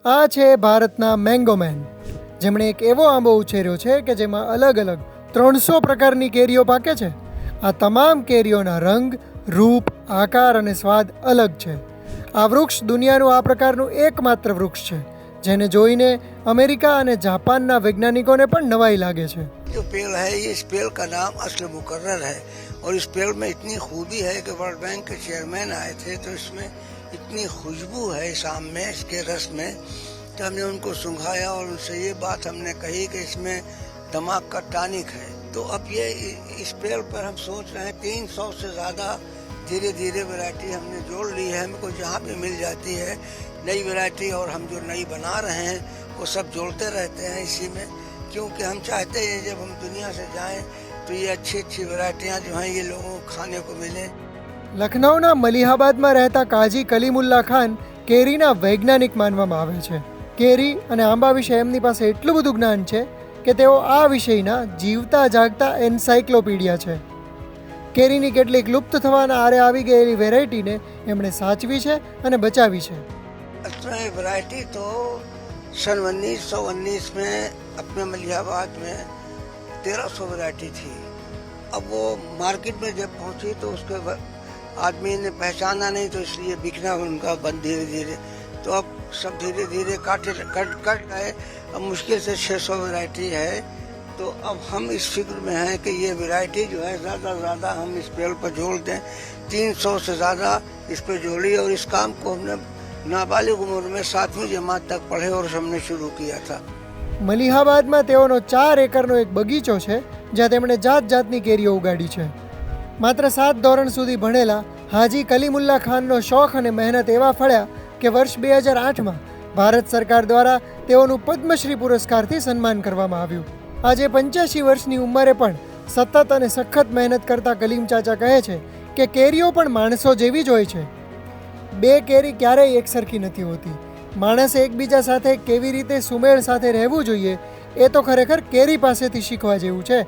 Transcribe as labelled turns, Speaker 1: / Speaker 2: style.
Speaker 1: આ છે ભારતના મેંગો મેન, જેમણે એક એવો આંબો ઉછેર્યો છે કે જેમાં અલગ અલગ 300 પ્રકારની કેરીઓ પાકે છે. આ તમામ કેરીઓના રંગ, રૂપ, આકાર અને સ્વાદ અલગ છે. આ વૃક્ષ દુનિયાનું આ પ્રકારનું એકમાત્ર વૃક્ષ છે જેને જોઈને અમેરિકા અને જાપાનના વૈજ્ઞાનિકોને પણ નવાઈ લાગે છે.
Speaker 2: जो पेड़ है ये इस पेड़ का नाम असल मुकर्रर है और इस पेड़ में इतनी खूबी है कि वर्ल्ड बैंक के चेयरमैन आए थे तो इसमें इतनी खुशबू है इस आम में, इसके रस में, तो हमने उनको सुंघाया और उनसे ये बात हमने कही कि इसमें दिमाग का टॉनिक है. तो अब ये इस पेड़ पर हम सोच रहे हैं 300 से ज़्यादा धीरे धीरे वैरायटी हमने जोड़ ली है. हमको जहाँ भी मिल जाती है नई वैरायटी और हम जो नई बना रहे हैं वो सब जोड़ते रहते हैं इसी में, क्योंकि हम चाहते हैं जब हम दुनिया से जाएं तो ये अच्छी अच्छी वैरायटियाँ जो हैं ये लोगों को खाने को मिले.
Speaker 1: લખનૌના મલિહાબાદમાં રહેતા કાજી કલીમુલ્લા ખાન કેરીના વૈજ્ઞાનિક માનવામાં આવે છે. કેરી અને આંબા વિશે એમની પાસે એટલું બધું જ્ઞાન છે કે તેઓ આ વિષયના જીવતા જાગતા એન્સાઇક્લોપીડિયા છે. કેરીની કેટલીક લુપ્ત થવાના આરે આવી ગયેલી વેરાયટીને એમણે સાચવી છે અને બચાવી છે.
Speaker 2: असली वैरायटी तो सन 1919 में अपने मलिहाबाद में 1300 वैरायटी थी. अब वो मार्केट में जब पहुंची तो उसके आदमी ने पहचाना नहीं तो इसलिए बिकना उनका बंद धीरे धीरे. तो अब सब धीरे धीरे कट गए. अब मुश्किल से 600 वैरायटी है. तो अब हम इस फिक्र में हैं कि ये वैरायटी जो है ज़्यादा ज़्यादा हम इस पेड़ पर जोड़ दें. 300 से ज़्यादा इस पर जोड़ी और इस काम को हमने नाबालिग उम्र में 7वीं जमात तक पढ़े और हमने शुरू किया था.
Speaker 1: મલિહાબાદમાં તેઓનો 4 એકરનો એક બગીચો છે જ્યાં તેમણે જાત જાતની કેરીઓ ઉગાડી છે. માત્ર 7 ધોરણ સુધી ભણેલા હાજી કલીમુલ્લા ખાનનો શોખ અને મહેનત એવા ફળ્યા કે વર્ષ 2008માં ભારત સરકાર દ્વારા તેઓનું પદ્મશ્રી પુરસ્કારથી સન્માન કરવામાં આવ્યું. આજે 85 વર્ષની ઉંમરે પણ સતત અને સખત મહેનત કરતા કલીમ ચાચા કહે છે કે કેરીઓ પણ માણસો જેવી જ હોય છે. 2 કેરી ક્યારેય એકસરખી નથી હોતી. માણસે એકબીજા સાથે કેવી રીતે સુમેળ સાથે રહેવું જોઈએ એ તો ખરેખર કેરી પાસેથી શીખવા જેવું છે.